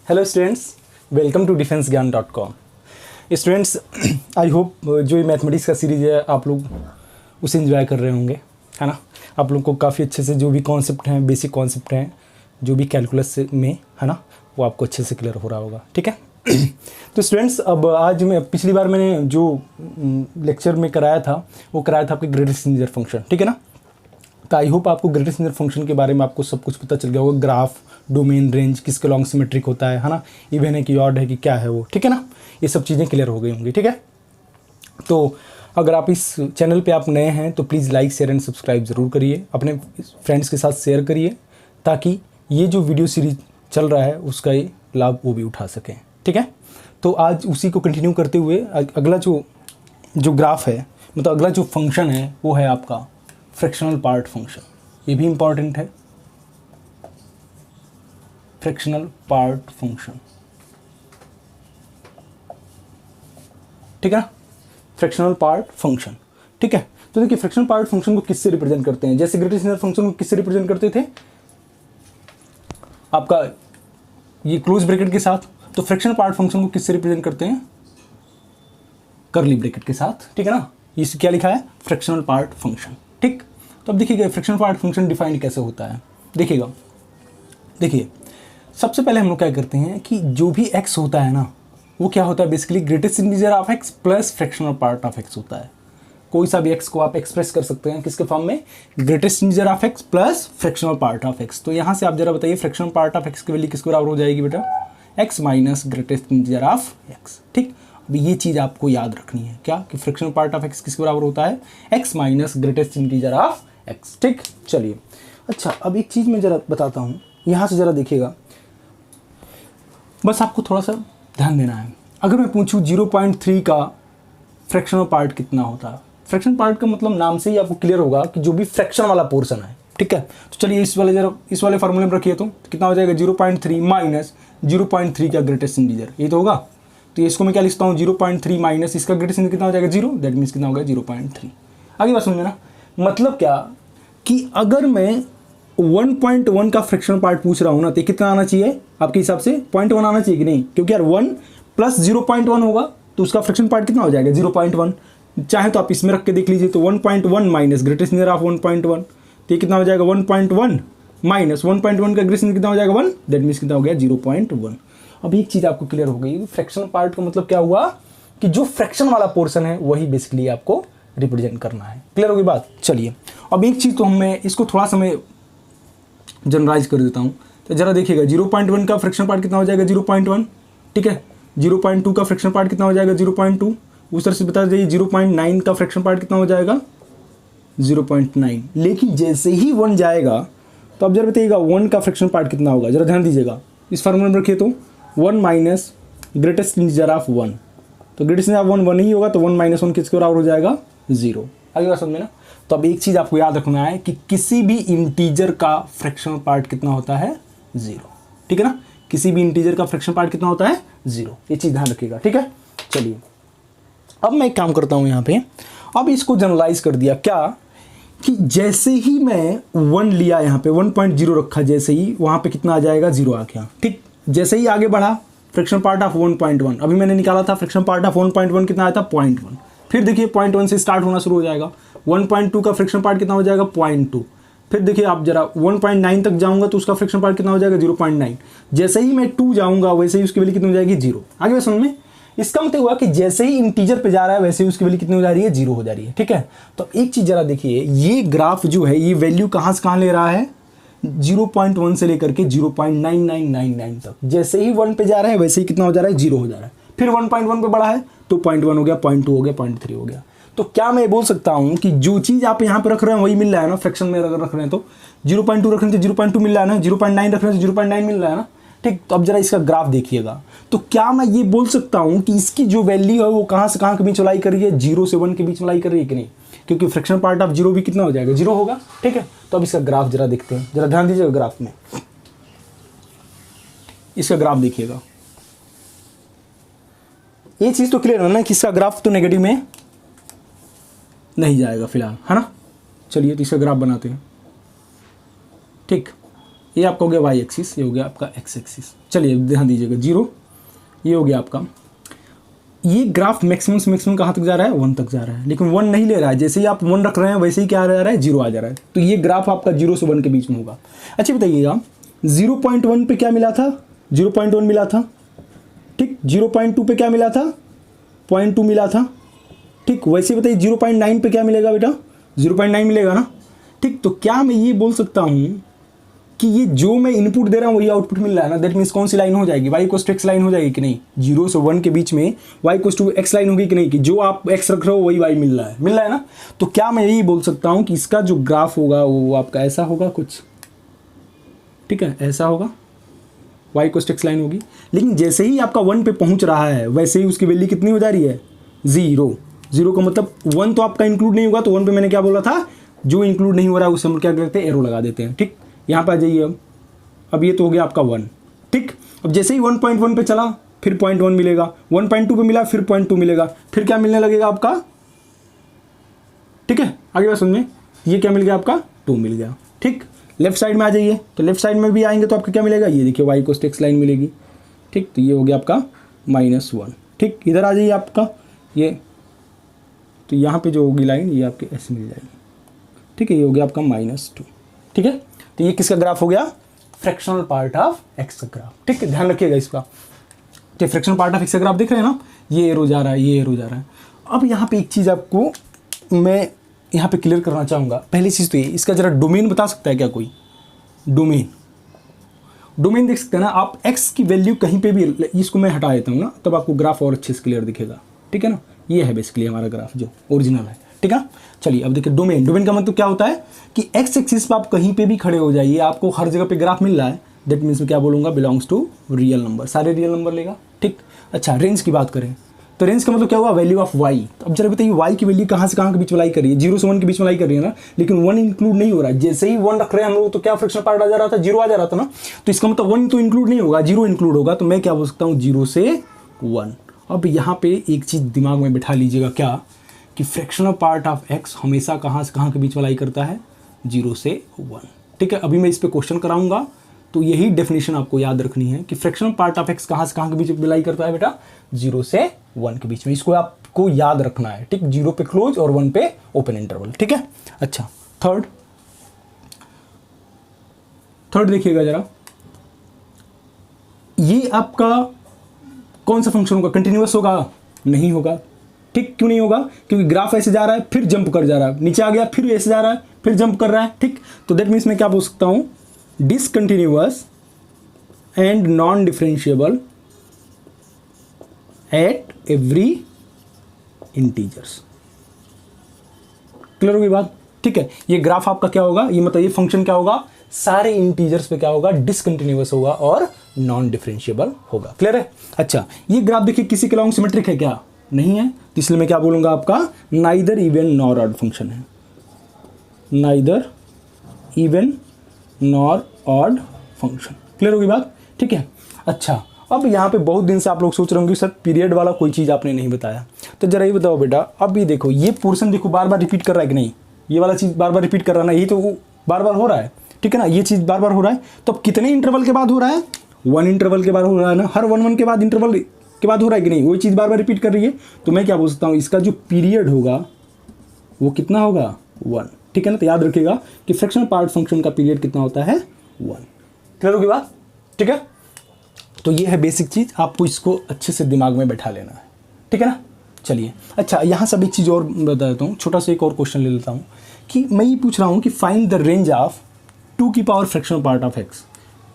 Hello students, welcome to defenseGyan.com। Students, I hope जो ये mathematics का सीरीज़ है आप लोग उसे एंजॉय कर रहे होंगे, है ना। आप लोग को काफ़ी अच्छे से जो भी कॉन्सेप्ट हैं, बेसिक कॉन्सेप्ट हैं, जो भी कैलकुलस में, है ना, वो आपको अच्छे से क्लियर हो रहा होगा। ठीक है। तो स्टूडेंट्स, अब आज मैं पिछली बार मैंने जो लेक्चर में कराया था वो कराया था आपके ग्रेटेस्ट इंटीजर फंक्शन, ठीक है ना। तो आई होप आपको ग्रेटेस्ट इंटीजर फंक्शन के बारे में आपको सब कुछ पता चल गया होगा। ग्राफ, डोमेन, रेंज, किसके लॉन्ग सिमेट्रिक होता है ना, इवन है कि ऑड है कि क्या है वो, ठीक है ना। ये सब चीज़ें क्लियर हो गई होंगी, ठीक है। तो अगर आप इस चैनल पे आप नए हैं तो please like, share and subscribe ज़रूर करिए, अपने फ्रेंड्स के साथ शेयर करिए, ताकि ये जो वीडियो सीरीज चल रहा है उसका ये लाभ वो भी उठा सकें, ठीक है। तो आज उसी को कंटिन्यू करते हुए अगला जो ग्राफ है, मतलब अगला जो फंक्शन है वो है आपका फ्रैक्शनल पार्ट फंक्शन। ये भी इंपॉर्टेंट है, फ्रैक्शनल पार्ट फंक्शन, ठीक है ना। फ्रैक्शनल पार्ट फंक्शन, ठीक है। तो देखिए, फ्रैक्शनल पार्ट फंक्शन को किससे रिप्रेजेंट करते हैं? जैसे ग्रेटेस्ट इंटीजर फंक्शन को किससे रिप्रेजेंट करते थे? आपका ये क्लोज ब्रैकेट के साथ। तो फ्रैक्शनल पार्ट फंक्शन को किससे रिप्रेजेंट करते हैं? कर्ली ब्रैकेट के साथ, ठीक है ना। इसे क्या लिखा है? फ्रैक्शनल पार्ट फंक्शन, ठीक। तो अब देखिएगा फ्रैक्शनल पार्ट फंक्शन डिफाइन कैसे होता है। देखिएगा, देखिए सबसे पहले हम लोग क्या करते हैं कि जो भी x होता है ना, वो क्या होता है? Basically greatest integer of x plus fractional part of x होता है। कोई सा भी x को आप एक्सप्रेस कर सकते हैं किसके फॉर्म में? Greatest integer of x plus fractional part of x। तो यहाँ से आप जरा बताइए, फ्रैक्शनल पार्ट ऑफ x की वैल्यू किसके बराबर हो जाएगी बेटा? x minus greatest integer of x, ठीक। अब ये चीज़ आपको याद रखनी है, क्या कि फ्रैक्शनल पार्ट ऑफ x किसके बराबर होता है? x minus greatest integer of x, ठीक। चलिए, अच्छा अब एक चीज़ मैं जरा बताता हूँ, यहाँ से जरा देखिएगा, बस आपको थोड़ा सा ध्यान देना है। अगर मैं पूछूं 0.3 का फ्रैक्शनल पार्ट कितना होता है? फ्रैक्शन पार्ट का मतलब नाम से ही आपको क्लियर होगा कि जो भी फ्रैक्शन वाला पोर्शन है, ठीक है। तो चलिए इस वाले फार्मूले में रखिए, तो कितना हो जाएगा? 0.3 माइनस 0.3 का ग्रेटेस्ट इंटीजर, ये तो होगा। तो इसको मैं क्या लिखता हूँ? 0.3 माइनस इसका ग्रेटेस्ट इंटीजर कितना हो जाएगा? 0, दैट मीन्स कितना होगा? 0.3। आगे बात समझे ना। मतलब क्या कि अगर मैं 1.1 का फ्रैक्शनल पार्ट पूछ रहा हूँ ना, तो कितना आना चाहिए आपके हिसाब से? 0.1 आना चाहिए कि नहीं? क्योंकि यार 1 प्लस 0.1 होगा तो उसका फ्रैक्शन पार्ट कितना हो जाएगा? 0.1। चाहे तो आप इसमें रख के देख लीजिए, तो 1.1 माइनस ग्रेटेस्ट इंटीजर ऑफ 1.1, तो ये कितना हो जाएगा? 1.1 माइनस 1.1 का ग्रेटेस्ट इंटीजर कितना हो जाएगा? 1, दैट मीन्स कितना हो गया? 0.1। अब एक चीज़ आपको क्लियर हो गई, फ्रैक्शनल पार्ट का मतलब क्या हुआ कि जो फ्रैक्शन वाला पोर्शन है वही बेसिकली आपको रिप्रेजेंट करना है। क्लियर होगी बात? चलिए, अब एक चीज़ तो मैं इसको थोड़ा सा मैं जनरलाइज कर देता हूँ। तो जरा देखिएगा, 0.1 का फ्रैक्शन पार्ट कितना हो जाएगा? 0.1, ठीक है। 0.2 का फ्रैक्शन पार्ट कितना हो जाएगा? 0.2। उस तरह से बता दीजिए 0.9 का फ्रैक्शन पार्ट कितना हो जाएगा? 0.9। लेकिन जैसे ही 1 जाएगा तो अब जरा बताइएगा 1 का फ्रैक्शन पार्ट कितना होगा? जरा ध्यान दीजिएगा, इस फार्मूले में रखिए, तो 1 माइनस ग्रेटेस्ट इंटीजर ऑफ 1, तो ग्रेटेस्ट इंटीजर ऑफ 1 ही होगा, तो 1 माइनस 1 किसके बराबर हो जाएगा? 0। आगे बात समझ में ना। तो अब एक चीज़ आपको याद रखना है कि किसी भी इंटीजर का फ्रैक्शनल पार्ट कितना होता है? 0, ठीक है ना। किसी भी इंटीजर का फ्रैक्शन पार्ट कितना होता है? 0। ये चीज़ ध्यान रखिएगा, ठीक है। चलिए, अब मैं एक काम करता हूँ यहाँ पे, अब इसको जनरलाइज कर दिया क्या कि जैसे ही मैं 1 लिया, यहाँ पे 1.0 रखा, जैसे ही वहाँ पे कितना आ जाएगा? 0 आ गया, ठीक। जैसे ही आगे बढ़ा, फ्रैक्शन पार्ट ऑफ 1.1, अभी मैंने निकाला था फ्रैक्शन पार्ट ऑफ 1.1 कितना आया था? 0.1। फिर देखिए 0.1 से स्टार्ट होना शुरू हो जाएगा। 1.2 का फ्रैक्शन पार्ट कितना हो जाएगा? 0.2। फिर देखिए आप जरा 1.9 तक जाऊंगा तो उसका फ्रैक्शन पार्ट कितना हो जाएगा? 0.9। जैसे ही मैं 2 जाऊंगा वैसे ही उसकी वैल्यू कितनी हो जाएगी? 0। आगे बात समझ में। इसका मतलब हुआ कि जैसे ही इंटीजर पे जा रहा है वैसे ही उसकी वैल्यू कितनी हो जा रही है? 0 हो जा रही है, ठीक है। तो एक चीज़ जरा देखिए, ये ग्राफ जो है ये वैल्यू कहाँ से कहाँ ले रहा है? 0.1 से लेकर के 0.9999 तक। जैसे ही 1 पे जा रहा है वैसे ही कितना हो जा रहा है? 0 हो जा रहा है। फिर 1.1 पे बढ़ा है तो 0.1 हो गया, 0.2 हो गया, 0.3 हो गया। तो क्या मैं बोल सकता हूँ कि जो चीज़ आप यहाँ पे रख रहे हैं वही मिल रहा है ना? फ्रैक्शन में अगर रख रहे हैं तो 0.2 रख रहे हैं तो 0.2 मिल रहा है ना, 0.9 रख रहे हैं तो 0.9 मिल रहा है ना, ठीक। तो अब जरा इसका ग्राफ देखिएगा, तो क्या मैं ये बोल सकता हूँ कि इसकी जो वैल्यू है वो कहाँ से कहाँ के बीच लाई कर रही है? 0 से 1 के बीच में लाई कर रही है कि नहीं? क्योंकि फ्रैक्शन पार्ट ऑफ 0 भी कितना हो जाएगा? 0 होगा, ठीक है। तो अब इसका ग्राफ जरा देखते हैं, जरा ध्यान दीजिएगा ग्राफ में, इसका ग्राफ देखिएगा। ये चीज़ तो क्लियर है ना कि इसका ग्राफ तो नेगेटिव में नहीं जाएगा फिलहाल, है ना। चलिए तो इसका ग्राफ बनाते हैं, ठीक। ये आपका हो गया वाई एक्सिस, ये हो गया आपका एक्स एक्सिस। चलिए ध्यान दीजिएगा 0, ये हो गया आपका। ये ग्राफ मैक्सिमम से मैक्सिमम कहाँ तक जा रहा है, 1 तक जा रहा है, लेकिन 1 नहीं ले रहा है। जैसे ही आप 1 रख रहे हैं वैसे ही क्या आ रहा है, 0 आ जा रहा है। तो ये ग्राफ आपका 0 से 1 के बीच में होगा। अच्छा बताइएगा 0.1 पे क्या मिला था, 0.1 मिला था, ठीक। 0.2 पे क्या मिला था, 0.2 मिला था, ठीक। वैसे बताइए 0.9 पे क्या मिलेगा बेटा, 0.9 मिलेगा ना, ठीक। तो क्या मैं ये बोल सकता हूँ कि ये जो मैं इनपुट दे रहा हूँ वही आउटपुट मिल रहा है ना, दैट मीन्स कौन सी लाइन हो जाएगी, y equals to x line हो जाएगी कि नहीं। 0 से 1 के बीच में y equals to x line होगी कि नहीं, कि जो आप x रख रहे हो वही y मिल रहा है ना। तो क्या मैं यही बोल सकता हूँ कि इसका जो ग्राफ होगा वो आपका ऐसा होगा कुछ, ठीक है, ऐसा होगा, y equals to x line होगी। लेकिन जैसे ही आपका 1 पे पहुँच रहा है वैसे ही उसकी वैल्यू कितनी हो जा रही है, 0। 0 का मतलब 1 तो आपका इंक्लूड नहीं होगा, तो 1 पे मैंने क्या बोला था, जो इंक्लूड नहीं हो रहा है उसे हम क्या करते हैं, एरो लगा देते हैं, ठीक। यहाँ पर आ जाइए अब ये तो हो गया आपका 1, ठीक। अब जैसे ही 1.1 पे चला फिर 0.1 मिलेगा, 1.2 पे मिला फिर 0.2 मिलेगा, फिर क्या मिलने लगेगा आपका, ठीक है। आगे बात समझे, ये क्या मिल गया आपका, 2 मिल गया, ठीक। लेफ्ट साइड में आ जाइए, तो लेफ्ट साइड में भी आएंगे तो आपका क्या मिलेगा, ये देखिए y equals to x line मिलेगी, ठीक। तो ये हो गया आपका -1, ठीक। इधर आ जाइए आपका ये, तो यहाँ पे जो होगी लाइन ये आपके ऐसे मिल जाएगी, ठीक है। ये हो गया आपका -2, ठीक है। तो ये किसका ग्राफ हो गया, फ्रैक्शनल पार्ट ऑफ x का ग्राफ, ठीक है। ध्यान रखिएगा इसका, तो फ्रैक्शनल पार्ट ऑफ x का ग्राफ देख रहे हैं ना, ये एरो जा रहा है, ये एरो जा रहा है। अब यहाँ पे एक चीज़ आपको मैं यहाँ पे क्लियर करना चाहूँगा। पहली चीज़ तो ये, इसका जरा डोमेन बता सकता है क्या कोई, डोमेन देख सकते हैं ना आप, x की वैल्यू कहीं पे भी, इसको मैं हटा देता हूँ ना, तब आपको ग्राफ और अच्छे से क्लियर दिखेगा, ठीक है ना। ये है बेसिकली हमारा ग्राफ जो ओरिजिनल है, ठीक है। चलिए अब देखिए डोमेन का मतलब क्या होता है कि x एक्सिस पे आप कहीं पे भी खड़े हो जाइए, आपको हर जगह पे ग्राफ मिल रहा है, दैट मीन्स मैं क्या बोलूँगा, बिलोंग्स टू रियल नंबर, सारे रियल नंबर लेगा, ठीक। अच्छा रेंज की बात करें तो रेंज का मतलब क्या हुआ, वैल्यू ऑफ y। तो अब जरा बताइए y की वैल्यू कहाँ से कहाँ के बीच में लाई कर रही है, 0 से 1 के बीच में लाई कर रही है ना, लेकिन 1 इंक्लूड नहीं हो रहा है। जैसे ही 1 रख रहे हैं हम लोग तो क्या फ्रैक्शनल पार्ट आ जा रहा था, 0 आ जा रहा था ना, तो इसका मतलब 1 तो इंक्लूड नहीं होगा, 0 इंक्लूड होगा। तो मैं क्या बोल सकता हूँ, 0 से 1। अब यहाँ पे एक चीज़ दिमाग में बिठा लीजिएगा, क्या कि फ्रैक्शनल पार्ट ऑफ x हमेशा कहाँ से कहाँ के बीच में लाई करता है, 0 से 1, ठीक है। अभी मैं इस पर क्वेश्चन कराऊंगा तो यही डेफिनेशन आपको याद रखनी है कि फ्रैक्शनल पार्ट ऑफ x कहाँ से कहाँ के बीच में लाई करता है बेटा, 0 से 1 के बीच में। इसको आपको याद रखना है, ठीक। 0 पे क्लोज और 1 पे ओपन इंटरवल, ठीक है। अच्छा थर्ड देखिएगा जरा, ये आपका कौन सा फंक्शन होगा, कंटिन्यूअस होगा, नहीं होगा, ठीक। क्यों नहीं होगा, क्योंकि ग्राफ ऐसे जा रहा है फिर जंप कर जा रहा है, नीचे आ गया फिर ऐसे जा रहा है फिर जंप कर रहा है, ठीक। तो दैट मीन्स मैं क्या बोल सकता हूं, discontinuous and non differentiable at every integers. Clear होगी बात, ठीक है। ये ग्राफ आपका क्या होगा, ये मतलब ये फंक्शन क्या होगा, सारे इंटीजर्स पे क्या होगा, डिसकंटिन्यूअस होगा और नॉन डिफरेंशिएबल होगा। क्लियर है। अच्छा ये ग्राफ देखिए किसी के लॉन्ग सिमेट्रिक है क्या, नहीं है, तो इसलिए मैं क्या बोलूंगा, आपका neither even nor odd function है, neither even nor odd function. Clear होगी बात, ठीक है। अच्छा अब यहाँ पे बहुत दिन से आप लोग सोच रहे होंगे सर पीरियड वाला कोई चीज़ आपने नहीं बताया, तो जरा ये बताओ बेटा, अब ये देखो ये पोर्शन देखो बार बार रिपीट कर रहा है कि नहीं, ये वाला चीज़ बार बार रिपीट कर रहा है ना, यही तो बार बार हो रहा है, ठीक है ना, ये चीज़ बार बार हो रहा है। तो अब कितने इंटरवल के बाद हो रहा है, 1 इंटरवल के बाद हो रहा है ना, हर 1 के बाद इंटरवल के बाद हो रहा है कि नहीं, वही चीज़ बार बार रिपीट कर रही है। तो मैं क्या बोल सकता हूँ, इसका जो पीरियड होगा वो कितना होगा, 1, ठीक है ना। तो याद रखिएगा कि फ्रैक्शनल पार्ट फंक्शन का पीरियड कितना होता है, 1। क्लियर होगी बात, ठीक है। तो ये है बेसिक चीज़, आपको इसको अच्छे से दिमाग में बैठा लेना है, ठीक है ना। चलिए अच्छा यहाँ सब एक चीज़ और बता देता हूँ, छोटा सा एक और क्वेश्चन ले लेता हूँ कि मैं ये पूछ रहा हूँ कि फाइंड द रेंज ऑफ 2 की power fractional part of x,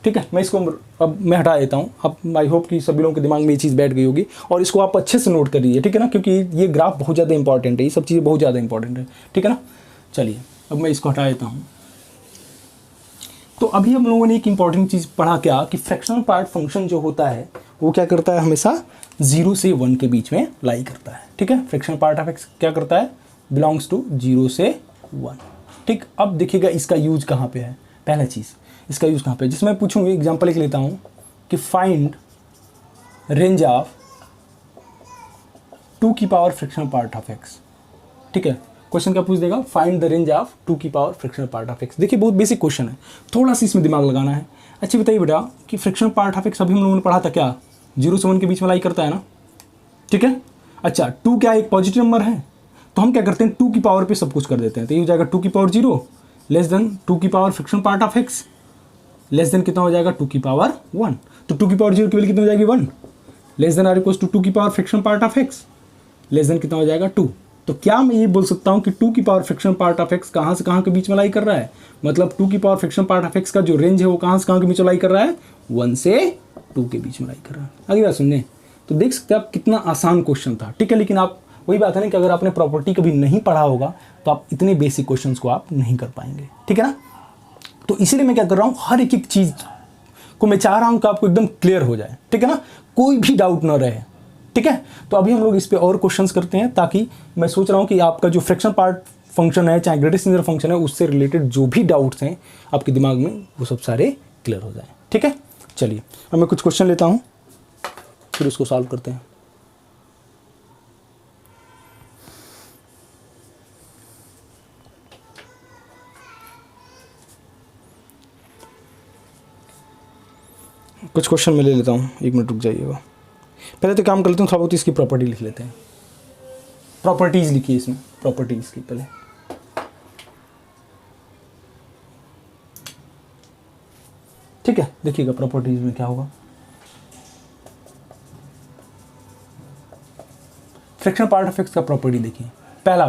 ठीक है। मैं इसको अब मैं हटा देता हूँ, अब आई होप कि सभी लोगों के दिमाग में ये चीज़ बैठ गई होगी और इसको आप अच्छे से नोट करिए, ठीक है ना, क्योंकि ये ग्राफ बहुत ज़्यादा इंपॉर्टेंट है, ये सब चीज़ें बहुत ज़्यादा इंपॉर्टेंट है, ठीक है ना। चलिए अब मैं इसको हटा देता हूँ। तो अभी हम लोगों ने एक इंपॉर्टेंट चीज़ पढ़ा क्या कि फ्रैक्शनल पार्ट फंक्शन जो होता है वो क्या करता है, हमेशा 0 से 1 के बीच में लाई करता है, ठीक है। फ्रैक्शनल पार्ट ऑफ x क्या करता है, बिलोंग्स टू 0 से 1, ठीक। अब देखिएगा इसका यूज कहाँ पे है, पहला चीज़ इसका यूज कहाँ पे है, जिसमें मैं पूछूंगी एग्जाम्पल एक लेता हूँ कि फाइंड रेंज ऑफ 2 की power fractional part of x, ठीक है। क्वेश्चन क्या पूछ देगा, फाइंड द रेंज ऑफ 2 की power fractional part of x. देखिए बहुत बेसिक क्वेश्चन है, थोड़ा सा इसमें दिमाग लगाना है। अच्छा बताइए बेटा कि फ्रैक्शनल पार्ट ऑफ एक्स अभी हम लोगों ने पढ़ा था क्या, 0 से 1 के बीच में लाई करता है ना, ठीक है। अच्छा 2 क्या एक पॉजिटिव नंबर है, तो हम क्या करते हैं 2 की पावर पे सब कुछ कर देते हैं, तो ये हो जाएगा 2 की पावर 0 लेस देन 2 की power fractional part of X less than कितना हो जाएगा 2 की पावर 1। तो 2 की पावर 0 की वैल्यू कितनी हो जाएगी 1 less than or equals to 2 की power fractional part of X less than कितना हो जाएगा 2। तो क्या मैं ये बोल सकता हूँ कि 2 की power fractional part of x कहाँ से कहाँ के बीच में लाई कर रहा है, मतलब 2 की power fractional part of x का जो रेंज है वो कहाँ से कहाँ के बीच में लाई कर रहा है, 1 से 2 के बीच में लाई कर रहा है। आगे बात सुनने, तो देख सकते हैं आप कितना आसान क्वेश्चन था, ठीक है। लेकिन आप वही बात है ना कि अगर आपने प्रॉपर्टी कभी नहीं पढ़ा होगा तो आप इतने बेसिक क्वेश्चंस को आप नहीं कर पाएंगे, ठीक है ना। तो इसीलिए मैं क्या कर रहा हूँ, हर एक चीज़ को मैं चाह रहा हूँ कि आपको एकदम क्लियर हो जाए, ठीक है ना, कोई भी डाउट ना रहे, ठीक है। तो अभी हम लोग इस पे और क्वेश्चंस करते हैं, ताकि मैं सोच रहा हूँ कि आपका जो फ्रैक्शन पार्ट फंक्शन है चाहे ग्रेटेस्ट इंटीजर फंक्शन है उससे रिलेटेड जो भी डाउट्स हैं आपके दिमाग में वो सब सारे क्लियर हो जाए, ठीक है। चलिए अब मैं कुछ क्वेश्चन लेता हूँ फिर उसको सॉल्व करते हैं। कुछ क्वेश्चन मैं ले लेता हूँ, 1 मिनट रुक जाइएगा। पहले तो काम कर लेते हैं, थोड़ा बहुत इसकी प्रॉपर्टी लिख लेते हैं। प्रॉपर्टीज लिखिए इसमें, प्रॉपर्टीज की पहले। ठीक है, देखिएगा प्रॉपर्टीज में क्या होगा। फ्रैक्शन पार्ट ऑफ एक्स का प्रॉपर्टी देखिए पहला।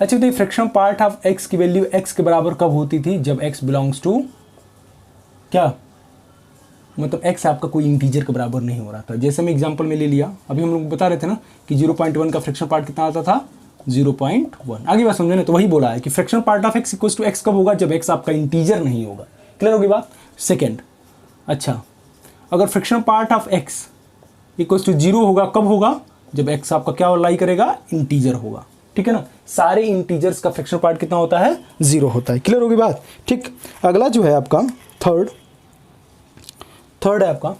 अच्छा तो फ्रैक्शन पार्ट ऑफ एक्स की वैल्यू एक्स के बराबर कब होती थी, जब एक्स बिलोंग्स टू क्या, मतलब x आपका कोई इंटीजर के बराबर नहीं हो रहा था। जैसे मैं एग्जांपल में ले लिया, अभी हम लोग बता रहे थे ना कि 0.1 का फ्रैक्शन पार्ट कितना आता था 0.1। आगे बात समझे ना, तो वही बोला है कि fraction part of x equals to x कब होगा, जब x आपका इंटीजर नहीं होगा। क्लियर होगी बात। सेकेंड, अच्छा अगर fraction part of x equals to 0 होगा, कब होगा, जब x आपका क्या लाई करेगा, इंटीजर होगा, ठीक है ना। सारे इंटीजर्स का फ्रैक्शन पार्ट कितना होता है, 0 होता है। क्लियर होगी बात। ठीक, अगला जो है आपका थर्ड है आपका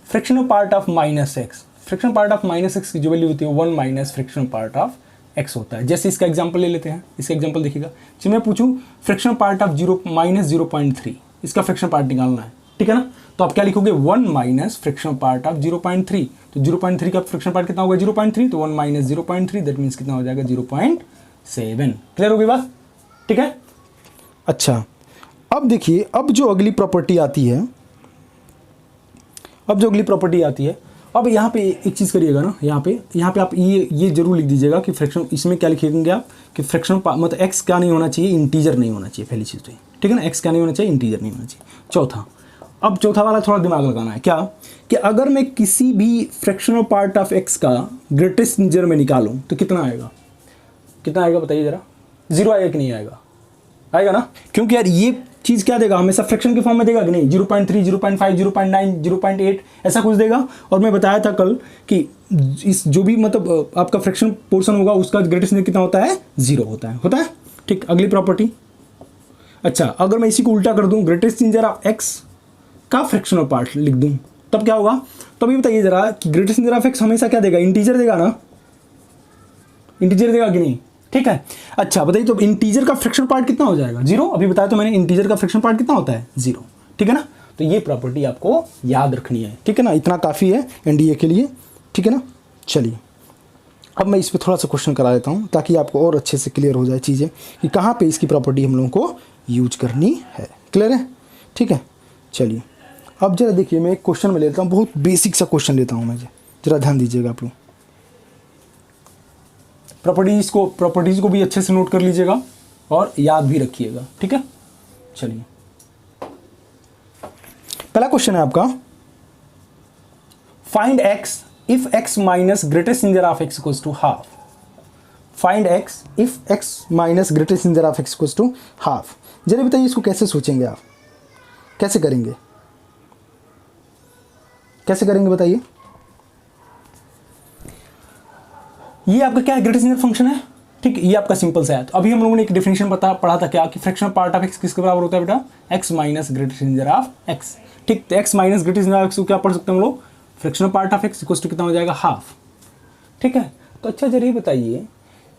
fractional part of minus x. Fractional part of minus x की जो वैल्यू होती है 1 minus fractional part of x होता है। जैसे इसका एग्जांपल ले लेते हैं, इसका एग्जांपल देखिएगा। जब मैं पूछूं फ्रैक्शनल पार्ट ऑफ 0 माइनस 0.3, इसका फ्रैक्शनल पार्ट निकालना है, ठीक है ना, तो आप क्या लिखोगे 1 माइनस फ्रैक्शनल पार्ट ऑफ 0.3। तो 0.3 का फ्रैक्शनल पार्ट कितना होगा 0.3, तो 1 माइनस 0.3 दैट मीन्स कितना हो जाएगा 0.7। क्लियर होगी बात, ठीक है। अच्छा अब देखिए, अब जो अगली प्रॉपर्टी आती है, अब यहाँ पे एक चीज़ करिएगा ना, यहाँ पे आप ये जरूर लिख दीजिएगा कि फ्रैक्शन, इसमें क्या लिखेंगे आप कि फ्रैक्शन मतलब एक्स क्या नहीं होना चाहिए, इंटीजर नहीं होना चाहिए, पहली चीज़ तो, ठीक है ना, एक्स क्या नहीं होना चाहिए, इंटीजर नहीं होना चाहिए। चौथा, अब चौथा वाला थोड़ा दिमाग लगाना है, क्या कि अगर मैं किसी भी फ्रैक्शनल पार्ट ऑफ एक्स का ग्रेटेस्ट इंटीजर में निकालूँ तो कितना आएगा, बताइए जरा, 0 आएगा कि नहीं आएगा, आएगा ना, क्योंकि यार ये चीज़ क्या देगा, हमेशा फ्रैक्शन के फॉर्म में देगा कि नहीं, 0.3, 0.5, 0.9, 0.8 ऐसा कुछ देगा। और मैं बताया था कल कि इस जो भी मतलब आपका फ्रैक्शन पोर्शन होगा उसका ग्रेटेस्ट इंटीजर कितना होता है, 0 होता है। ठीक, अगली प्रॉपर्टी। अच्छा अगर मैं इसी को उल्टा कर दूं, ग्रेटेस्ट इंटीजर ऑफ एक्स का फ्रैक्शनल पार्ट लिख दूं, तब क्या होगा। तो अभी बताइए जरा कि ग्रेटेस्ट इंटीजर ऑफ एक्स हमेशा क्या देगा, इंटीजर देगा ना, इंटीजर देगा कि नहीं, ठीक है। अच्छा बताइए तो इंटीजर का फ्रैक्शन पार्ट कितना हो जाएगा, 0। अभी बताया तो मैंने, इंटीजर का फ्रैक्शन पार्ट कितना होता है, 0, ठीक है ना। तो ये प्रॉपर्टी आपको याद रखनी है, ठीक है ना, इतना काफ़ी है एनडीए के लिए, ठीक है ना। चलिए अब मैं इस पर थोड़ा सा क्वेश्चन करा लेता हूँ ताकि आपको और अच्छे से क्लियर हो जाए चीज़ें कि कहाँ पे इसकी प्रॉपर्टी हम लोगों को यूज करनी है। क्लियर है, ठीक है। चलिए अब जरा देखिए, मैं एक क्वेश्चन में लेता हूँ, बहुत बेसिक सा क्वेश्चन लेता हूँ मैं, जरा ध्यान दीजिएगा आप लोग। प्रॉपर्टीज को भी अच्छे से नोट कर लीजिएगा और याद भी रखिएगा, ठीक है। चलिए पहला क्वेश्चन है आपका, find X if X minus greatest integer of X equals to half. Find X if X minus greatest integer of X equals to half. जरा बताइए इसको कैसे सोचेंगे आप, कैसे करेंगे बताइए। ये आपका क्या है, ग्रेटेस्ट इंटीजर फंक्शन है, ठीक, ये आपका सिंपल सा है। तो अभी हम लोगों ने एक डेफिनेशन पढ़ा था क्या, कि फ्रैक्शनल पार्ट ऑफ एक्स किसके बराबर होता है बेटा, X minus greatest integer of X, ठीक। तो X minus greatest integer of X को क्या पढ़ सकते हैं हम लोग, fractional part of X equals to कितना हो जाएगा, हाफ, ठीक है। तो अच्छा जरा ये बताइए,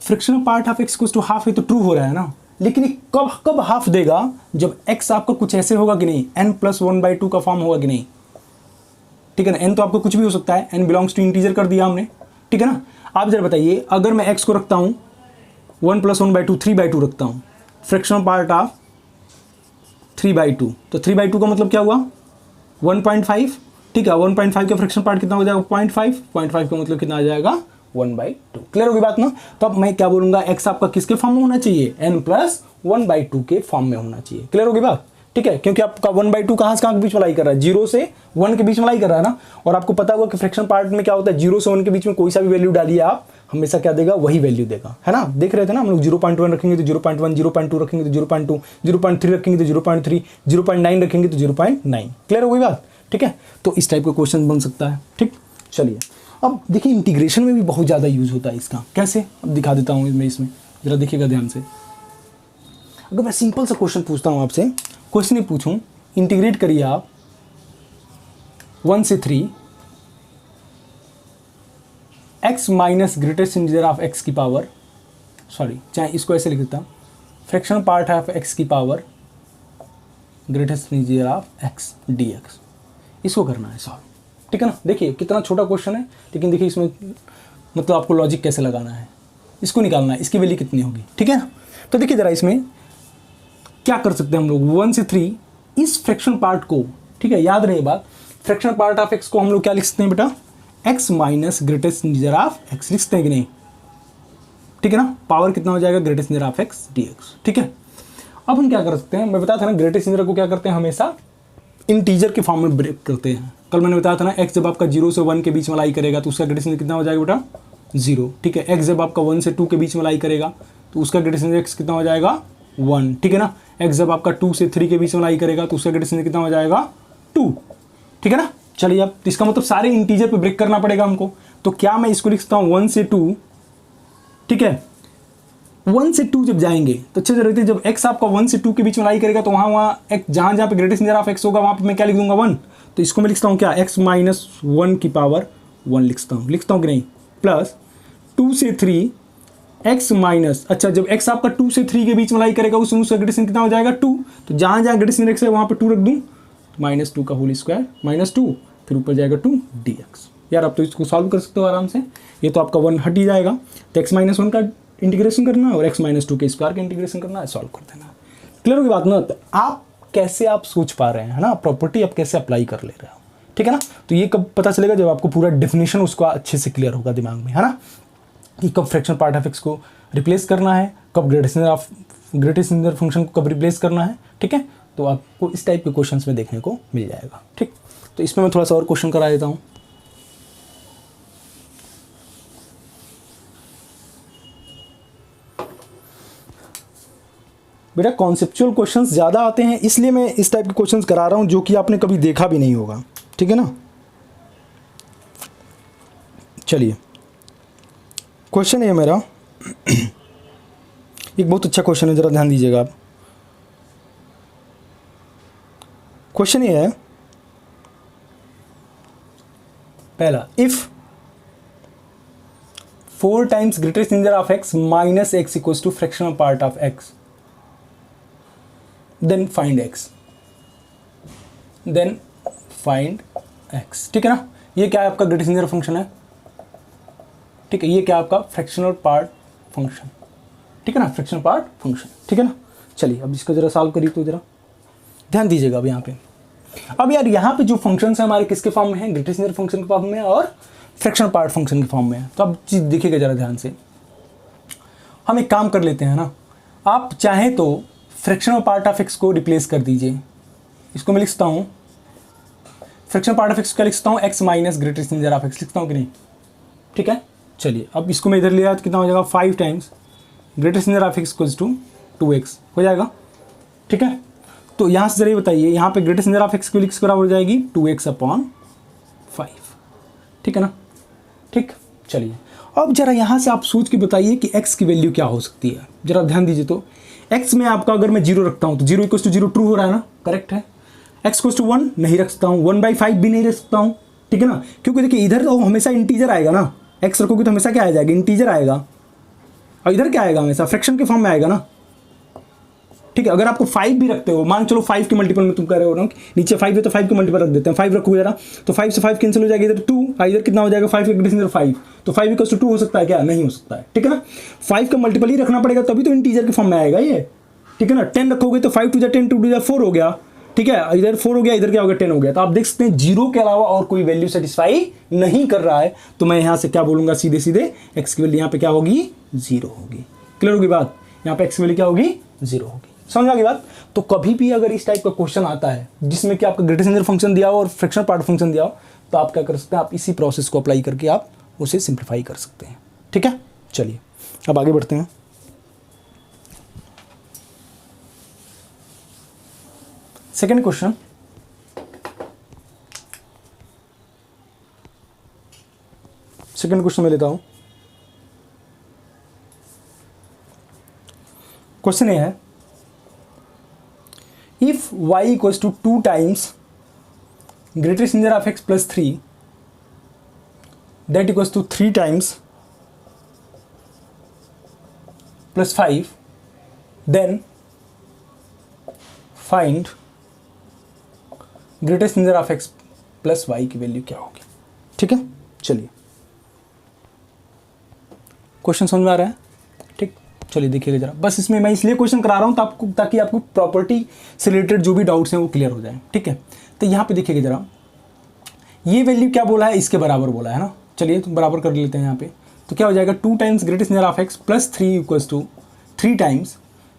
fractional part of X equals to half है तो ट्रू हो रहा है ना, लेकिन ये कब कब हाफ देगा, जब एक्स आपका कुछ ऐसे होगा कि नहीं, n+1/2 का फॉर्म होगा कि नहीं, ठीक है ना। n तो आपको कुछ भी हो सकता है, n बिलोंग्स टू इंटीजर कर दिया हमने, ठीक है ना। आप जरा बताइए, अगर मैं x को रखता हूँ 1+1/2 3/2 रखता हूँ, फ्रैक्शनल पार्ट ऑफ 3/2, तो 3/2 का मतलब क्या हुआ 1.5, ठीक है। 1.5 का फ्रैक्शनल पार्ट कितना हो जाएगा 0.5 का मतलब कितना आ जाएगा 1/2। क्लियर होगी बात ना। तो अब मैं क्या बोलूंगा, x आपका किसके फॉर्म में होना चाहिए, n+1/2 के फॉर्म में होना चाहिए। क्लियर होगी बात, ठीक है, क्योंकि आपका 1/2 कहाँ से कहाँ के बीच में लाई कर रहा है, 0 से 1 के बीच में लाई कर रहा है ना। और आपको पता होगा कि फ्रैक्शन पार्ट में क्या होता है, 0 से 1 के बीच में कोई सा भी वैल्यू डालिए आप, हमेशा क्या देगा, वही वैल्यू देगा, है ना। देख रहे थे ना हम लोग, 0.1 रखेंगे तो 0.1, 0.2 रखेंगे तो 0.2, 0.3 रखेंगे तो 0.3, 0.9 रखेंगे तो 0.9। क्लियर हो गई बात, ठीक है। तो इस टाइप का क्वेश्चन बन सकता है, ठीक। चलिए अब देखिए, इंटीग्रेशन में भी बहुत ज़्यादा यूज़ होता है इसका। कैसे, अब दिखा देता हूँ इसमें ज़रा देखिएगा ध्यान से। अगर मैं सिंपल सा क्वेश्चन पूछता हूँ आपसे, क्वेश्चन ही पूछूँ, इंटीग्रेट करिए आप 1 से 3 x minus greatest integer of x की पावर, सॉरी चाहे इसको ऐसे लिख देता हूँ, फ्रैक्शनल पार्ट ऑफ x की power greatest integer of x dx। इसको करना है सॉल्व, ठीक है ना। देखिए कितना छोटा क्वेश्चन है, लेकिन देखिए इसमें मतलब आपको लॉजिक कैसे लगाना है, इसको निकालना है, इसकी वैल्यू कितनी होगी, ठीक है ना। तो देखिए ज़रा इसमें क्या कर सकते हैं हम लोग, 1 से 3 इस फ्रैक्शन पार्ट को, ठीक है, याद रहे बात, फ्रैक्शन पार्ट ऑफ x को हम लोग क्या लिख सकते हैं बेटा, x minus greatest integer of x लिख सकते हैं कि नहीं, ठीक है ना। पावर कितना हो जाएगा, greatest integer of x dx, ठीक है। अब हम क्या कर सकते हैं, मैं बताया था ना, ग्रेटेस्ट इंटीजर को क्या करते हैं, हमेशा इंटीजर के फॉर्म में ब्रेक करते हैं। कल मैंने बताया था ना, x जब आपका 0 से 1 के बीच में लाई करेगा तो उसका ग्रेटेस्ट इंटीजर कितना हो जाएगा बेटा 0, ठीक है। x जब आपका 1 से 2 के बीच में लाई करेगा तो उसका ग्रेटेस्ट इंटीजर x कितना हो जाएगा 1, ठीक है ना। x जब आपका 2 से 3 के बीच में लाई करेगा तो उसका ग्रेटेस्ट इंटीजर कितना हो जाएगा 2, ठीक है ना। चलिए अब इसका मतलब सारे इंटीजर पे ब्रेक करना पड़ेगा हमको, तो क्या मैं इसको लिखता हूँ 1 से 2, ठीक है। 1 से 2 जब जाएंगे तो अच्छे से रहते हैं, जब x आपका 1 से 2 के बीच में लाई करेगा तो वहाँ x जहाँ पे ग्रेटेस्ट इंटीजर ऑफ x होगा वहाँ पे मैं क्या लिख दूंगा 1, तो इसको मैं लिखता हूँ क्या, x माइनस 1 की पावर 1 लिखता हूँ कि नहीं, प्लस 2 से 3 x माइनस, अच्छा जब x आपका 2 से 3 के बीच में लाई करेगा उसका ग्रेटेस्ट कितना हो जाएगा 2, तो जहाँ जहाँ ग्रेटेस्ट x है वहाँ पे 2 रख दूँ, -2 का होल स्क्वायर -2, फिर ऊपर जाएगा 2 dx। यार आप तो इसको सॉल्व कर सकते हो आराम से, ये तो आपका 1 हट ही जाएगा, तो x माइनस 1 का इंटीग्रेशन करना है और x माइनस 2 के स्क्वायर का इंटीग्रेशन करना है, सॉल्व कर देना। क्लियर होगी बात ना। तो आप कैसे आप सोच पा रहे हैं, है ना, प्रॉपर्टी आप कैसे अप्लाई कर ले रहे हो, ठीक है ना। तो ये कब पता चलेगा, जब आपको पूरा डेफिनेशन उसका अच्छे से क्लियर होगा दिमाग में, है ना, कि कब फ्रैक्शन पार्ट ऑफ x को रिप्लेस करना है, कब ग्रेटेस्ट इंटीजर फंक्शन को कब रिप्लेस करना है, ठीक है। तो आपको इस टाइप के क्वेश्चंस में देखने को मिल जाएगा, ठीक। तो इसमें मैं थोड़ा सा और क्वेश्चन करा देता हूँ। बेटा कॉन्सेप्चुअल क्वेश्चंस ज़्यादा आते हैं, इसलिए मैं इस टाइप के क्वेश्चंस करा रहा हूँ जो कि आपने कभी देखा भी नहीं होगा, ठीक है ना। चलिए क्वेश्चन है मेरा एक बहुत अच्छा क्वेश्चन है, ज़रा ध्यान दीजिएगा आप। क्वेश्चन ये है पहला, if 4 times greatest integer of x minus x equals to fractional part of x, then find x, ठीक है ना। ये क्या है आपका ग्रेटेस्ट इंटीजर फंक्शन है, ठीक है। ये क्या आपका फ्रैक्शनल पार्ट फंक्शन, ठीक है ना, फ्रैक्शनल पार्ट फंक्शन, ठीक है ना। चलिए अब इसको जरा सॉल्व करिए, तो जरा ध्यान दीजिएगा अब यहाँ पे। अब यार यहाँ पे जो फंक्शन है हमारे किसके फॉर्म में है, ग्रेटेस्ट इंटीजर फंक्शन के फॉर्म में और फ्रैक्शनल पार्ट फंक्शन के फॉर्म में है। तो अब चीज़ देखिएगा जरा ध्यान से, हम एक काम कर लेते हैं ना, आप चाहें तो फ्रैक्शनल पार्ट ऑफ x को रिप्लेस कर दीजिए। इसको मैं लिखता हूँ, फ्रैक्शनल पार्ट ऑफ x क्या लिखता हूँ, x minus greatest integer of x लिखता हूँ कि नहीं, ठीक है। चलिए अब इसको मैं इधर लिया तो कितना हो जाएगा, 5 times greatest integer of x equals to 2x हो जाएगा, ठीक है। तो यहाँ से जरा बताइए, यहाँ पे ग्रेटेस्ट इंटीजर ऑफ x की लिक्स बराबर हो जाएगी 2x/5, ठीक है ना, ठीक। चलिए अब जरा यहाँ से आप सोच के बताइए कि x की वैल्यू क्या हो सकती है, जरा ध्यान दीजिए। तो x में आपका अगर मैं 0 रखता हूँ तो 0 इक्वल्स टू 0 ट्रू हो रहा है ना, करेक्ट है। x इक्वल्स टू 1 नहीं रख सकता हूँ, 1/5 भी नहीं रख सकता हूँ, ठीक है ना, क्योंकि देखिए इधर तो हमेशा इंटीजर आएगा ना, एक्स रखोगे तो हमेशा क्या आ जाएगा, इंटीजर आएगा, और इधर क्या आएगा, हमेशा फ्रैक्शन के फॉर्म में आएगा ना, ठीक है। अगर आपको 5 भी रखते हो, मान चलो 5 के मल्टीपल में तुम कर रहे हो ना, नीचे 5 है तो 5 के मल्टीपल रख देते हैं, 5 रखोगे जरा, तो 5 से 5 कैंसिल हो जाएगा, इधर 2, इधर कितना हो जाएगा 5 इधर 5, तो 5 इक्वल्स टू 2 हो सकता है क्या, नहीं हो सकता है, ठीक है ना। 5 का मल्टीपल ही रखना पड़ेगा तभी तो इंटीजर के फॉर्म में आएगा ये, ठीक है ना। 10 रखोगे तो 5 टू जा 10, 2 टू जा 4 हो गया, ठीक है, इधर 4 हो गया, इधर क्या हो गया 10 हो गया। तो आप देख सकते हैं जीरो के अलावा और कोई वैल्यू सेटिस्फाई नहीं कर रहा है, तो मैं यहां से क्या बोलूंगा, सीधे सीधे एक्स की वैल्यू यहाँ पे क्या होगी, 0 होगी। क्लियर होगी बात, यहाँ पे एक्स की वैल्यू क्या होगी, 0 होगी। समझ आ गई बात। तो कभी भी अगर इस टाइप का क्वेश्चन आता है जिसमें कि आपका ग्रेटेस्ट इंटीजर फंक्शन दिया हो और फ्रैक्शनल पार्ट फंक्शन दिया हो, तो आप क्या कर सकते हैं, आप इसी प्रोसेस को अप्लाई करके आप उसे सिंप्लीफाई कर सकते हैं, ठीक है। चलिए अब आगे बढ़ते हैं। सेकेंड क्वेश्चन, मैं लेता हूं। क्वेश्चन ये है, if y equals to 2 times greatest integer of x plus 3, that equals to 3 times plus 5, then find greatest integer of x plus y की वैल्यू क्या होगी, ठीक है। चलिए क्वेश्चन समझ में आ रहा है, ठीक। चलिए देखिएगा जरा, बस इसमें मैं इसलिए क्वेश्चन करा रहा हूँ ताकि आपको प्रॉपर्टी से रिलेटेड जो भी डाउट्स हैं वो क्लियर हो जाए, ठीक है। तो यहाँ पे देखिएगा जरा, ये वैल्यू क्या बोला है, इसके बराबर बोला है ना। चलिए तो बराबर कर लेते हैं यहाँ पे, तो क्या हो जाएगा 2 times greatest integer of X plus 3 equals to 3 times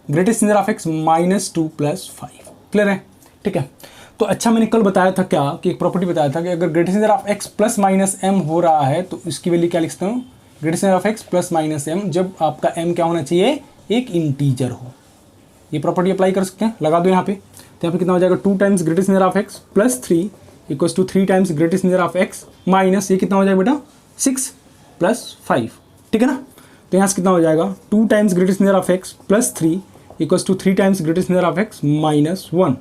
greatest integer of X minus 2 plus 5। Clear है, ठीक है। तो अच्छा मैंने कल बताया था क्या, कि एक प्रॉपर्टी बताया था कि अगर greatest integer of X plus minus M हो रहा है तो इसकी वैल्यू क्या लिखता हूँ, greatest integer of X plus minus M, जब आपका एम क्या होना चाहिए, एक इंटीजर हो। ये प्रॉपर्टी अप्लाई कर सकते हैं, लगा दो यहाँ पे। तो यहाँ पे कितना हो जाएगा 2 times greatest integer of X plus 3 equals to 3 times greatest integer of X minus, ये कितना हो जाएगा बेटा 6 प्लस 5, ठीक है ना। तो यहाँ से कितना हो जाएगा 2 times greatest integer of X plus 3 equals to 3 times greatest integer of X minus 1,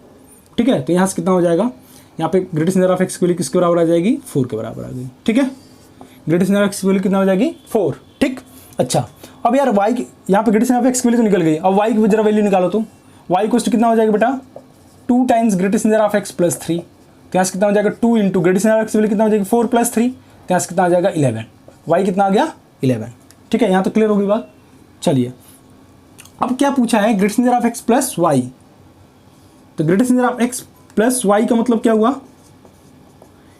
ठीक है। तो यहाँ से कितना हो जाएगा, यहाँ पे ग्रेटेस्ट इंटीजर ऑफ एक्स की वैल्यू किसके बराबर आ जाएगी, 4 के बराबर आ गई, ठीक है। ग्रेटेस्ट इंटीजर ऑफ एक्स की वैल्यू कितना हो जाएगी 4, ठीक। अच्छा अब यार y की यहाँ पे ग्रेटेस्ट इंटीजर ऑफ एक्स की वैल्यू तो निकल गई, अब y की जरा वैल्यू निकालो तो y इक्वल्स टू कितना हो जाएगा बेटा 2 times greatest integer of X plus 3, तो यहाँ से कितना हो जाएगा 2 into greatest integer of X की वैल्यू कितना हो जाएगी 4 प्लस 3, तो यहाँ से कितना आ जाएगा 11, y कितना आ गया 11, ठीक है। यहाँ तो क्लियर होगी बात। चलिए अब क्या पूछा है, greatest integer of X plus Y, तो greatest integer of X plus Y का मतलब क्या हुआ,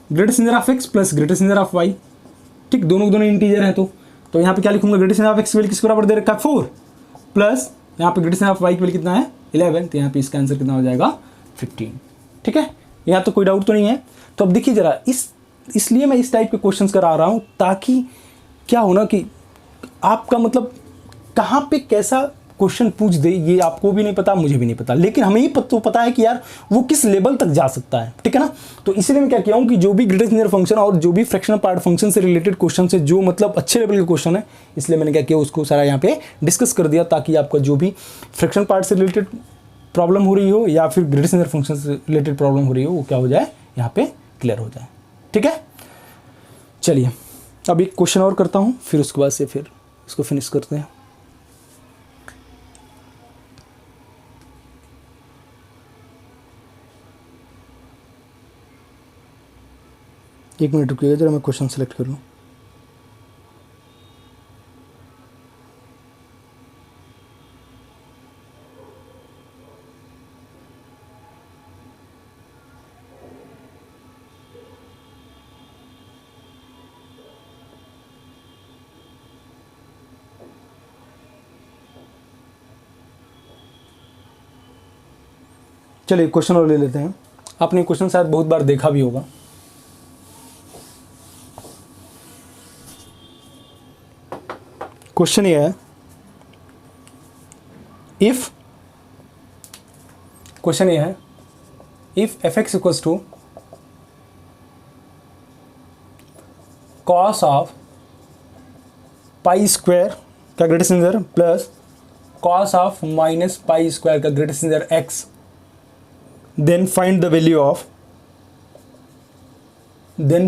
greatest integer of X plus greatest integer of Y, ठीक। दोनों इंटीजर हैं तो यहाँ पे क्या लिखूंगा, ग्रेटेस्ट इंटीजर ऑफ एक्स की वैल्यू किसके बराबर दे रखा है 4 प्लस यहाँ पे ग्रेटेस्ट इंटीजर ऑफ वाई की वैल्यू कितना है 11, तो यहाँ पे इसका आंसर कितना हो जाएगा 15, ठीक है। यहाँ तो कोई डाउट तो नहीं है। तो अब देखिए जरा, इसलिए मैं इस टाइप के क्वेश्चंस करा रहा हूँ ताकि क्या हो ना कि आपका मतलब कहाँ पे कैसा क्वेश्चन पूछ दे ये आपको भी नहीं पता, मुझे भी नहीं पता, लेकिन हमें ही तो पता है कि यार वो किस लेवल तक जा सकता है, ठीक है ना। तो इसलिए मैं क्या किया हूँ कि जो भी ग्रेटेस्ट इंटीजर फंक्शन और जो भी फ्रैक्शनल पार्ट फंक्शन से रिलेटेड क्वेश्चन है, जो मतलब अच्छे लेवल के क्वेश्चन है, इसलिए मैंने क्या किया उसको सारा यहाँ पे डिस्कस कर दिया, ताकि आपका जो भी फ्रैक्शनल पार्ट से रिलेटेड प्रॉब्लम हो रही हो या फिर ग्रेटेस्ट इंटीजर फंक्शन से रिलेटेड प्रॉब्लम हो रही हो, वो क्या हो जाए यहाँ पे क्लियर हो जाए, ठीक है। चलिए अब एक क्वेश्चन और करता हूँ, फिर उसके बाद से फिर इसको फिनिश करते हैं। एक मिनट रुकिएगा जरा, मैं क्वेश्चन सेलेक्ट कर लूँ। चलिए क्वेश्चन और ले लेते हैं। आपने क्वेश्चन शायद बहुत बार देखा भी होगा। क्वेश्चन ये है, if F X equals to cos of pi square का greatest integer plus cos of minus pi square का greatest integer X, then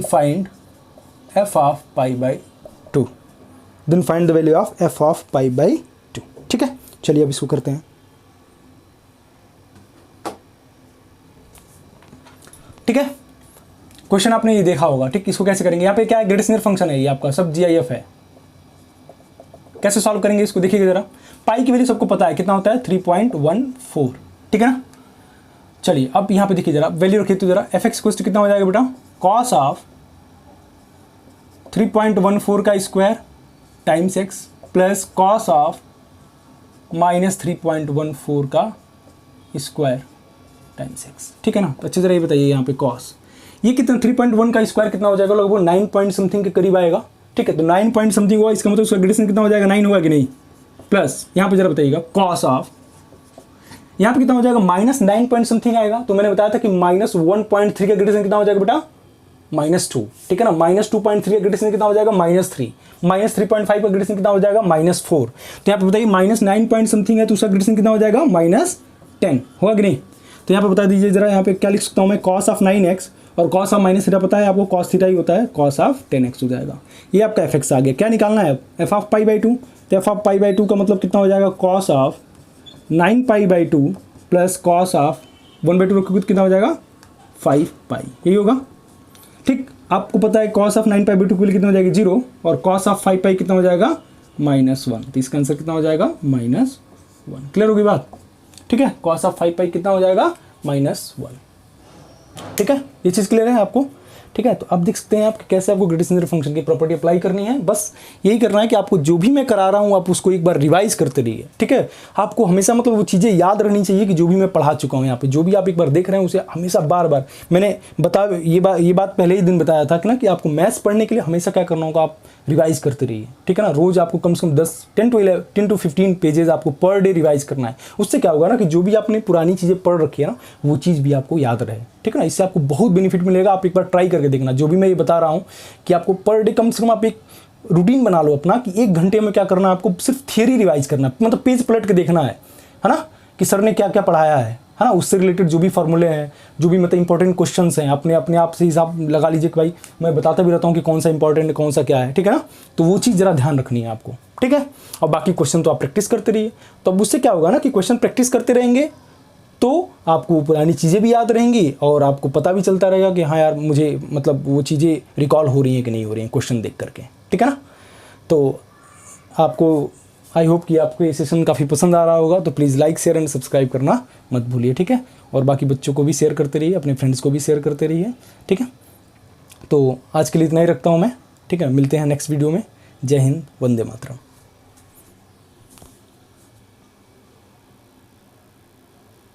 find f of pi by 2। Then find the value of F of pi by 2। ठीक है, चलिए अब इसको करते हैं। ठीक है, क्वेश्चन आपने ये देखा होगा। ठीक, इसको कैसे करेंगे, यहाँ पे क्या है, ग्रेडिशनल फंक्शन है ये आपका, सब GIF है। कैसे सॉल्व करेंगे इसको देखिएगा जरा। पाई की वैल्यू सबको पता है कितना होता है, 3.14। ठीक है ना। चलिए अब यहाँ पे देखिए जरा, वैल्यू रखिए तो जरा, एफ एक्स इक्वल टू कितना हो जाएगा बेटा, कॉस ऑफ 3.14 का square times x plus cos of -3.14 का स्क्वायर टाइम्स एक्स। ठीक है ना। तो अच्छी तरह ये बताइए यहाँ पे कॉस, ये कितना 3.1 का स्क्वायर कितना हो जाएगा, लगभग 9 पॉइंट समथिंग के करीब आएगा। ठीक है, तो 9 पॉइंट समथिंग हुआ, इसका मतलब उसका ग्रेडिशन कितना हो जाएगा, 9 होगा कि नहीं। प्लस यहाँ पे जरा बताइएगा कॉस ऑफ, यहाँ पे कितना हो जाएगा, -9 पॉइंट समथिंग आएगा। तो मैंने बताया था कि -1.3 का ग्रेडिशन कितना हो जाएगा बेटा, -2। ठीक है ना, -2.3 का ग्रेडिशन कितना हो जाएगा, -3, -3.5 का ग्रेडिशन कितना हो जाएगा, -4। तो यहाँ पे बताइए -9 पॉइंट समथिंग है तो उसका ग्रेडिशन कितना हो जाएगा, -10 होगा कि नहीं। तो यहाँ पे बता दीजिए जरा, यहाँ पे क्या लिख सकता हूँ मैं, कॉस ऑफ 9x और कॉस ऑफ -थीटा पता है आपको, कॉस थीटा ही होता है, कॉस ऑफ 10x हो जाएगा। ये आपका एफ एक्स आ गया। क्या निकालना है, एफ ऑफ पाई बाई 2। तो एफ ऑफ पाई बाई 2 का मतलब कितना हो जाएगा, cos of 9 pi by 2 plus cos of 1/2 रखोगे तो कितना हो जाएगा, 5 पाई, यही होगा। ठीक, आपको पता है कॉस ऑफ 9 पाई बाई 2 के लिए कितना हो जाएगा, 0, और कॉस ऑफ 5 पाई कितना हो जाएगा, -1। तो इसका आंसर कितना हो जाएगा, -1। क्लियर होगी बात। ठीक है, कॉस ऑफ 5 पाई कितना हो जाएगा, -1। ठीक है, ये चीज़ क्लियर है आपको। ठीक है, तो अब देख सकते हैं आप कि कैसे आपको ग्रेडिशनल फंक्शन की प्रॉपर्टी अप्लाई करनी है। बस यही करना है कि आपको जो भी मैं करा रहा हूँ आप उसको एक बार रिवाइज करते रहिए। ठीक है, आपको हमेशा मतलब वो चीज़ें याद रहनी चाहिए कि जो भी मैं पढ़ा चुका हूँ यहाँ पे, जो भी आप एक बार देख रहे हैं उसे हमेशा बार बार, मैंने ये बात पहले ही दिन बताया था कि ना, कि आपको मैथ्स पढ़ने के लिए हमेशा क्या करना होगा, आप रिवाइज करते रहिए। ठीक है ना, रोज़ आपको कम से कम 10 to 15 पेजेस आपको पर डे रिवाइज करना है। उससे क्या होगा ना, कि जो भी आपने पुरानी चीज़ें पढ़ रखी है ना, वो चीज़ भी आपको याद रहे। ठीक है ना, इससे आपको बहुत बेनिफिट मिलेगा। आप एक बार ट्राई करके देखना, जो भी मैं ये बता रहा हूँ कि आपको पर डे कम से कम आप एक रूटीन बना लो अपना, कि 1 घंटे में क्या करना है, आपको सिर्फ थियरी रिवाइज करना है, मतलब पेज पलट के देखना है ना, कि सर ने क्या क्या पढ़ाया है ना, उससे रिलेटेड जो भी फॉर्मूले हैं, जो भी मतलब इंपॉर्टेंट क्वेश्चंस हैं, अपने आप से हिसाब लगा लीजिए कि भाई मैं बताता भी रहता हूँ कि कौन सा इंपॉर्टेंट है, कौन सा क्या है। ठीक है ना, तो वो चीज़ ज़रा ध्यान रखनी है आपको। ठीक है, और बाकी क्वेश्चन तो आप प्रैक्टिस करते रहिए। तो अब उससे क्या होगा ना, कि क्वेश्चन प्रैक्टिस करते रहेंगे तो आपको पुरानी चीज़ें भी याद रहेंगी और आपको पता भी चलता रहेगा कि हाँ यार, मुझे मतलब वो चीज़ें रिकॉल हो रही हैं कि नहीं हो रही हैं क्वेश्चन देख करके। ठीक है ना, तो आपको आई होप कि आपको ये सेशन काफ़ी पसंद आ रहा होगा। तो please like, share and subscribe करना मत भूलिए। ठीक है, और बाकी बच्चों को भी शेयर करते रहिए, अपने फ्रेंड्स को भी शेयर करते रहिए। ठीक है, तो आज के लिए इतना ही रखता हूँ मैं। ठीक है, मिलते हैं नेक्स्ट वीडियो में। जय हिंद, वंदे मातरम।